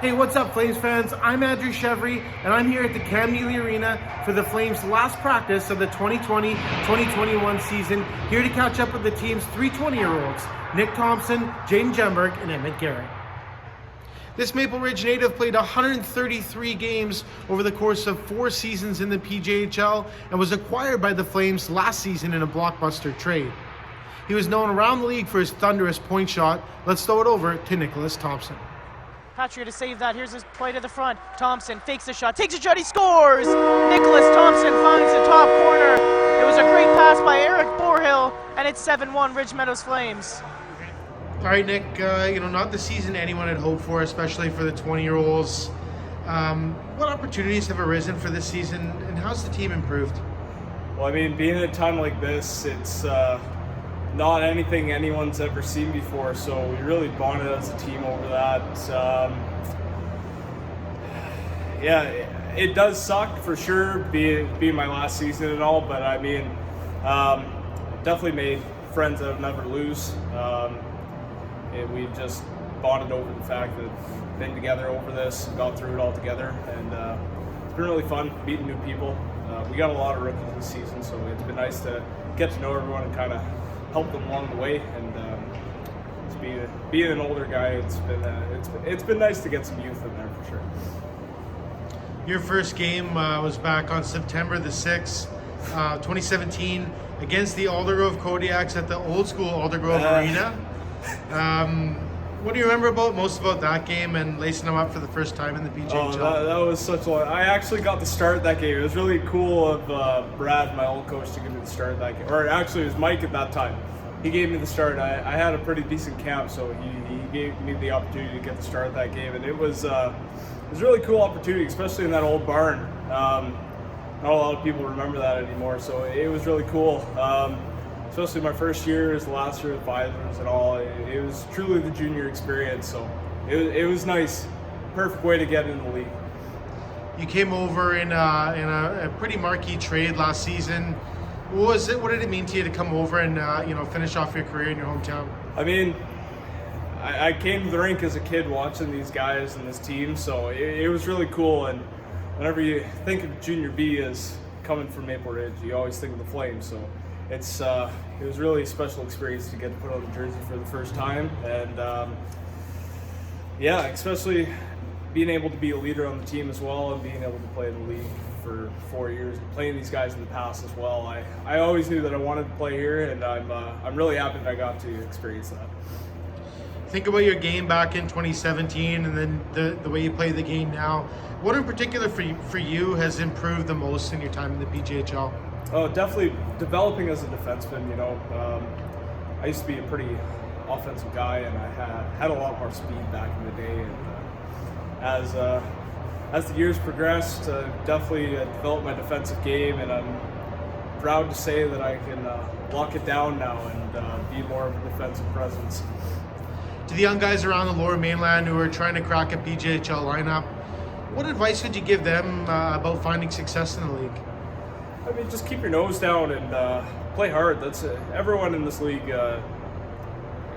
Hey, what's up, Flames fans? I'm Andrew Chevry, and I'm here at the Cam Neely Arena for the Flames' last practice of the 2020-2021 season, here to catch up with the team's 3 20-year-olds, Nick Thompson, Jaden Jemberg, and Emmett Garrett. This Maple Ridge native played 133 games over the course of 4 seasons in the PJHL and was acquired by the Flames last season in a blockbuster trade. He was known around the league for his thunderous point shot. Let's throw it over to Nicholas Thompson. Patria to save that. Here's his play to the front. Thompson fakes the shot, takes a shot, he scores! Nicholas Thompson finds the top corner. It was a great pass by Eric Borhill, and it's 7-1 Ridge Meadows Flames. All right, Nick, not the season anyone had hoped for, especially for the 20-year-olds. What opportunities have arisen for this season, and how's the team improved? Well, I mean, being at a time like this, it's not anything anyone's ever seen before, so we really bonded as a team over that. It does suck for sure, being my last season and all, but I mean, definitely made friends that I'll never lose. We've just bonded over the fact that we've been together over this, got through it all together, and it's been really fun meeting new people. We got a lot of rookies this season, so it's been nice to get to know everyone and kind of help them along the way. And being an older guy, it's been nice to get some youth in there for sure. Your first game was back on September the 6th, 2017, against the Aldergrove Kodiaks at the old school Aldergrove Arena. What do you remember most about that game and lacing them up for the first time in the PJHL? Oh, that was such a... I actually got the start of that game. It was really cool of Brad, my old coach, to give me the start of that game. Or actually, it was Mike at that time. He gave me the start. I had a pretty decent camp, so he gave me the opportunity to get the start of that game, and it was a really cool opportunity, especially in that old barn. Not a lot of people remember that anymore, so it was really cool. Especially my first year is the last year of advisors and all. It was truly the junior experience, so it was nice. Perfect way to get into the league. You came over in a pretty marquee trade last season. What did it mean to you to come over and finish off your career in your hometown? I mean, I came to the rink as a kid watching these guys and this team, so it was really cool. And whenever you think of Junior B as coming from Maple Ridge, you always think of the Flames. So it was really a special experience to get to put on the jersey for the first time, and especially being able to be a leader on the team as well, and being able to play in the league for 4 years and playing these guys in the past as well. I always knew that I wanted to play here, and I'm really happy that I got to experience that. Think about your game back in 2017, and then the way you play the game now. What in particular for you has improved the most in your time in the PJHL? Oh, definitely developing as a defenseman. I used to be a pretty offensive guy, and I had a lot more speed back in the day. And as the years progressed, definitely developed my defensive game, and I'm proud to say that I can lock it down now and be more of a defensive presence. To the young guys around the Lower Mainland who are trying to crack a PJHL lineup, what advice would you give them about finding success in the league? I mean, just keep your nose down and play hard. That's everyone in this league,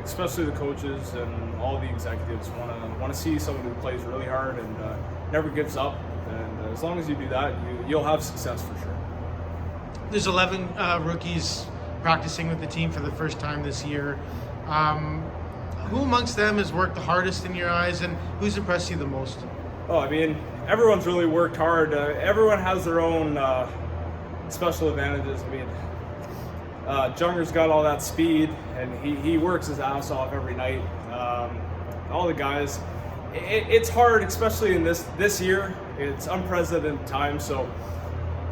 especially the coaches and all the executives, want to see someone who plays really hard and never gives up. And as long as you do that, you'll have success for sure. There's 11 rookies practicing with the team for the first time this year. Who amongst them has worked the hardest in your eyes, and who's impressed you the most? Oh, I mean, everyone's really worked hard. Everyone has their own special advantages. I mean, Junger's got all that speed, and he works his ass off every night. All the guys, it's hard, especially in this year. It's unprecedented time, so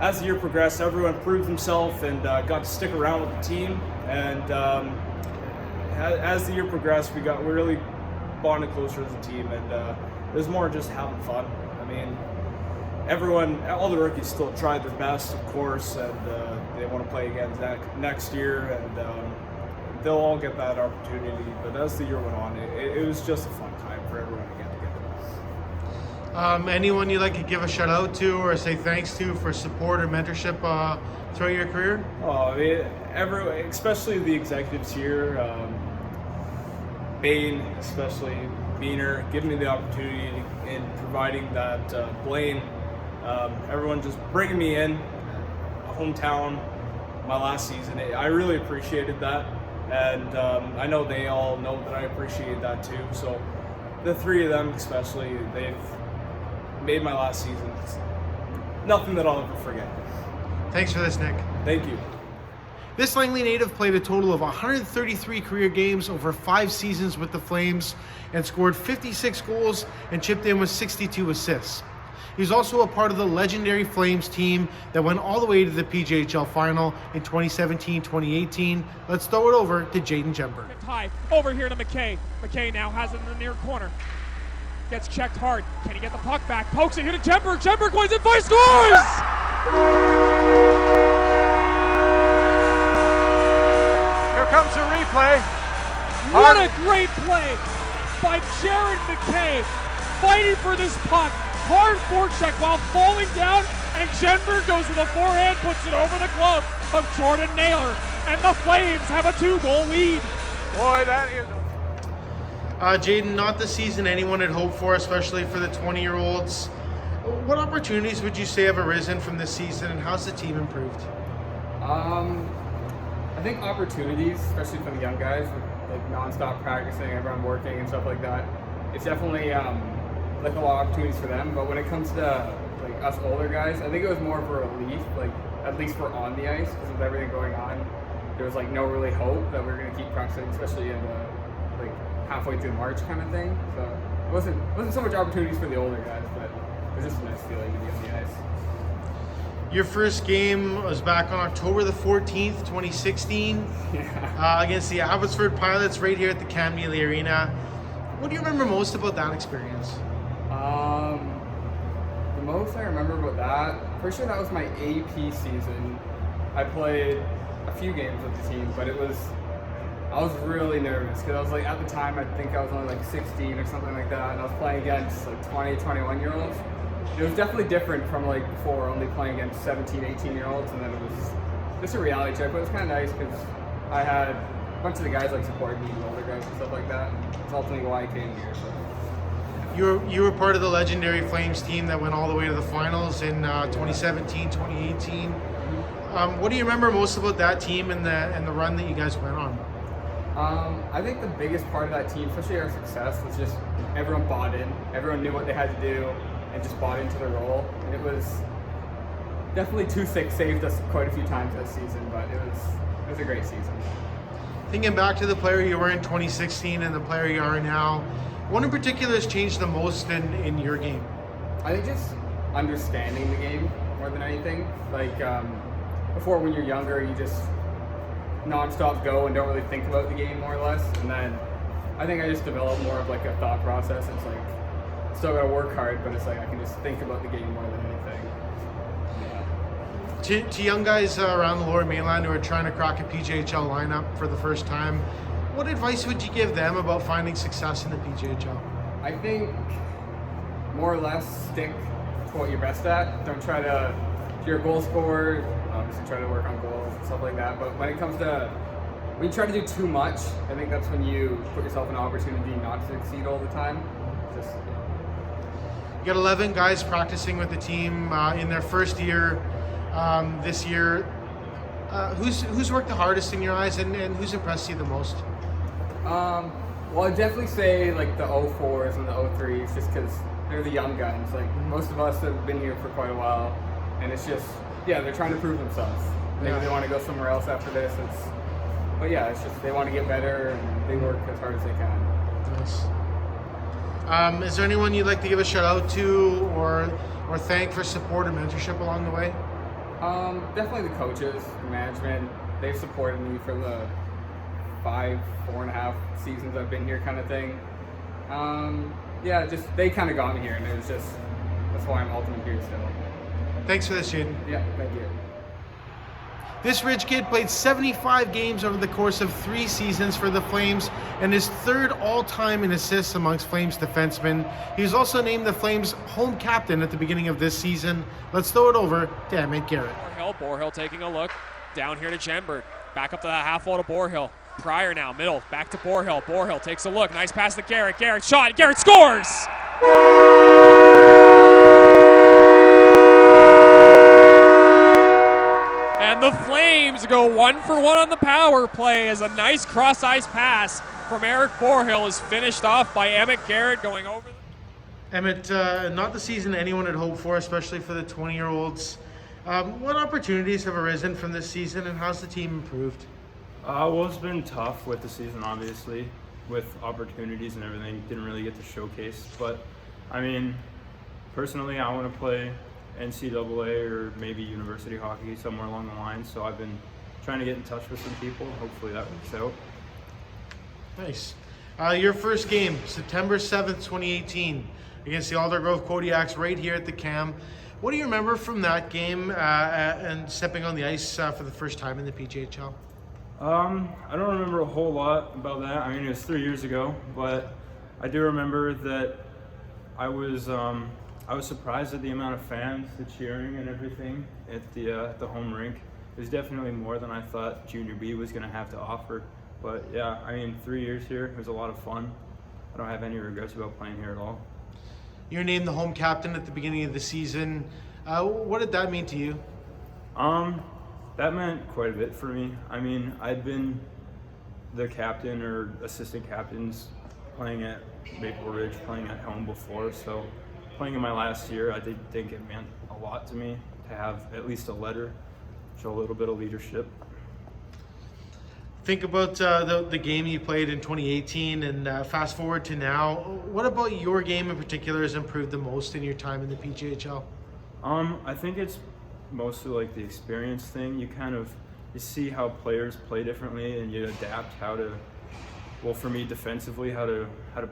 as the year progressed, everyone proved himself and got to stick around with the team. And as the year progressed, we really bonded closer as a team, and it was more just having fun. I mean, all the rookies still tried their best, of course, and they want to play again next year, and they'll all get that opportunity. But as the year went on, it was just a fun time for everyone to get together. Anyone you'd like to give a shout out to or say thanks to for support or mentorship throughout your career? Oh, I mean, especially the executives here. Bain, especially being here, giving me the opportunity, and providing that lane. Everyone just bringing me in, hometown, my last season. I really appreciated that, and I know they all know that I appreciate that too. So the three of them especially, they've made my last season nothing that I'll ever forget. Thanks for this, Nick. Thank you. This Langley native played a total of 133 career games over 5 seasons with the Flames and scored 56 goals and chipped in with 62 assists. He was also a part of the legendary Flames team that went all the way to the PJHL final in 2017-2018. Let's throw it over to Jaden Jemberg. High over here to McKay. McKay now has it in the near corner. Gets checked hard. Can he get the puck back? Pokes it here to Jemberg. Jemberg wins it by scores! Comes a replay. What a great play by Jared McKay, fighting for this puck. Hard forecheck while falling down, and Jemberg goes to the forehand, puts it over the glove of Jordan Naylor, and the Flames have a 2-goal lead. Boy, that is... Jaden, not the season anyone had hoped for, especially for the 20-year-olds. What opportunities would you say have arisen from this season, and how's the team improved? I think opportunities, especially for the young guys, with like non-stop practicing, everyone working and stuff like that, it's definitely like a lot of opportunities for them. But when it comes to like us older guys, I think it was more of a relief, like at least we're on the ice because with everything going on. There was like no really hope that we were going to keep practicing, especially in the like halfway through March kind of thing. So it wasn't so much opportunities for the older guys, but it was just a nice feeling to be on the ice. Your first game was back on October the 14th, 2016, against the Abbotsford Pilots right here at the Cam Neely Arena. What do you remember most about that experience? The most I remember about that, for sure that was my AP season. I played a few games with the team, but I was really nervous because I was like, at the time, I think I was only like 16 or something like that, and I was playing against like 20, 21-year-olds. It was definitely different from like before, only playing against 17, 18-year-olds, and then it was just a reality check. But it was kind of nice because I had a bunch of the guys like supporting me, the older guys and stuff like that. It's ultimately why I came here. So. You were part of the legendary Flames team that went all the way to the finals in 2017, 2018. What do you remember most about that team and the run that you guys went on? I think the biggest part of that team, especially our success, was just everyone bought in. Everyone knew what they had to do and just bought into the role. And it was definitely 2-6 saved us quite a few times this season, but it was a great season. Thinking back to the player you were in 2016 and the player you are now, what in particular has changed the most in your game? I think just understanding the game more than anything. Like before, when you're younger, you just non-stop go and don't really think about the game more or less. And then I think I just developed more of like a thought process. It's like still gotta work hard, but it's like I can just think about the game more than anything. Yeah. To young guys around the Lower Mainland who are trying to crack a PJHL lineup for the first time, what advice would you give them about finding success in the PJHL? I think more or less stick to what you're best at. Don't try to, if you're a goal scorer, obviously try to work on goals and stuff like that. But when it comes to, when you try to do too much, I think that's when you put yourself in an opportunity not to succeed all the time. Just, You got 11 guys practicing with the team in their first year this year. Who's worked the hardest in your eyes, and who's impressed you the most? Well, I'd definitely say like the 04s and the 03s, just because they're the young guns. Like most of us have been here for quite a while, and it's just, yeah, they're trying to prove themselves. Maybe they want to go somewhere else after this. But yeah, it's just they want to get better and they work as hard as they can. Nice. Is there anyone you'd like to give a shout out to or thank for support or mentorship along the way? Definitely the coaches, the management. They've supported me for the 4.5 seasons I've been here, kind of thing. Yeah, just they kind of got me here, and it was just that's why I'm ultimately here still. Thanks for this, Jaden. Yeah, thank you. This Ridge kid played 75 games over the course of 3 seasons for the Flames and is third all-time in assists amongst Flames defensemen. He was also named the Flames home captain at the beginning of this season. Let's throw it over to Emmett Garrett. Borhill taking a look. Down here to Jemberg. Back up to the half wall to Borhill. Pryor now, middle, back to Borhill. Borhill takes a look, nice pass to Garrett. Garrett shot, Garrett scores! And the Flames go 1 for 1 on the power play as a nice cross-ice pass from Eric Borhill is finished off by Emmett Garrett going over. Emmett, not the season anyone had hoped for, especially for the 20-year-olds. What opportunities have arisen from this season, and how's the team improved? Well, it's been tough with the season, obviously, with opportunities and everything. Didn't really get to showcase, but I mean, personally, I want to play NCAA or maybe university hockey somewhere along the line. So I've been trying to get in touch with some people. Hopefully that works out. Nice. Your first game, September 7th, 2018, against the Aldergrove Kodiaks right here at the Cam. What do you remember from that game and stepping on the ice for the first time in the PJHL? I don't remember a whole lot about that. I mean, it was 3 years ago, but I do remember that I was surprised at the amount of fans, the cheering and everything at the home rink. It was definitely more than I thought Junior B was going to have to offer. But yeah, I mean, 3 years here, it was a lot of fun. I don't have any regrets about playing here at all. You were named the home captain at the beginning of the season. What did that mean to you? That meant quite a bit for me. I mean, I'd been the captain or assistant captains playing at Maple Ridge, playing at home before, so playing in my last year, I did think it meant a lot to me to have at least a letter, show a little bit of leadership. Think about the game you played in 2018 and fast forward to now. What about your game in particular has improved the most in your time in the PJHL? I think it's mostly like the experience thing. You see how players play differently and you adapt how to, well, for me defensively, how to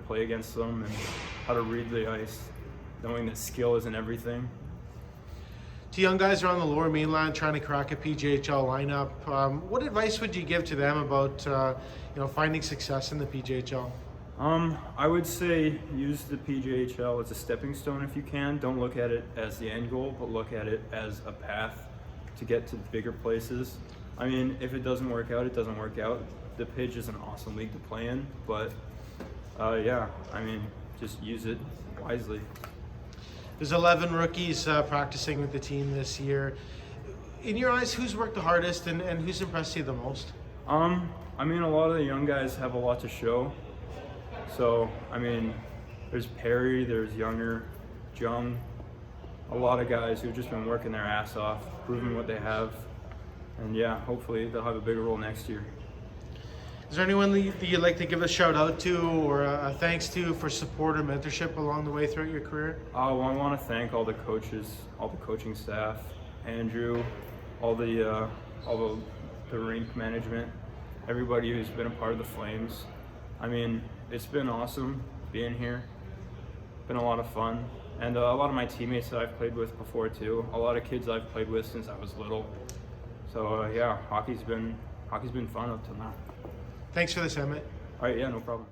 play against them and how to read the ice, knowing that skill isn't everything. To young guys around the Lower Mainland trying to crack a PJHL lineup, what advice would you give to them about finding success in the PJHL? I would say use the PJHL as a stepping stone if you can. Don't look at it as the end goal, but look at it as a path to get to bigger places. I mean, if it doesn't work out, it doesn't work out. The Pidge is an awesome league to play in, but yeah, I mean, just use it wisely. There's 11 rookies practicing with the team this year. In your eyes, who's worked the hardest and who's impressed you the most? I mean, a lot of the young guys have a lot to show. So, I mean, there's Perry, there's Younger, Jung, a lot of guys who've just been working their ass off, proving what they have. And yeah, hopefully they'll have a bigger role next year. Is there anyone that you'd like to give a shout out to or a thanks to for support or mentorship along the way throughout your career? Well, I want to thank all the coaches, all the coaching staff, Andrew, all the rink management, everybody who's been a part of the Flames. I mean, it's been awesome being here. Been a lot of fun, and a lot of my teammates that I've played with before too. A lot of kids I've played with since I was little. So yeah, hockey's been fun up till now. Thanks for this, Emmett. All right, yeah, no problem.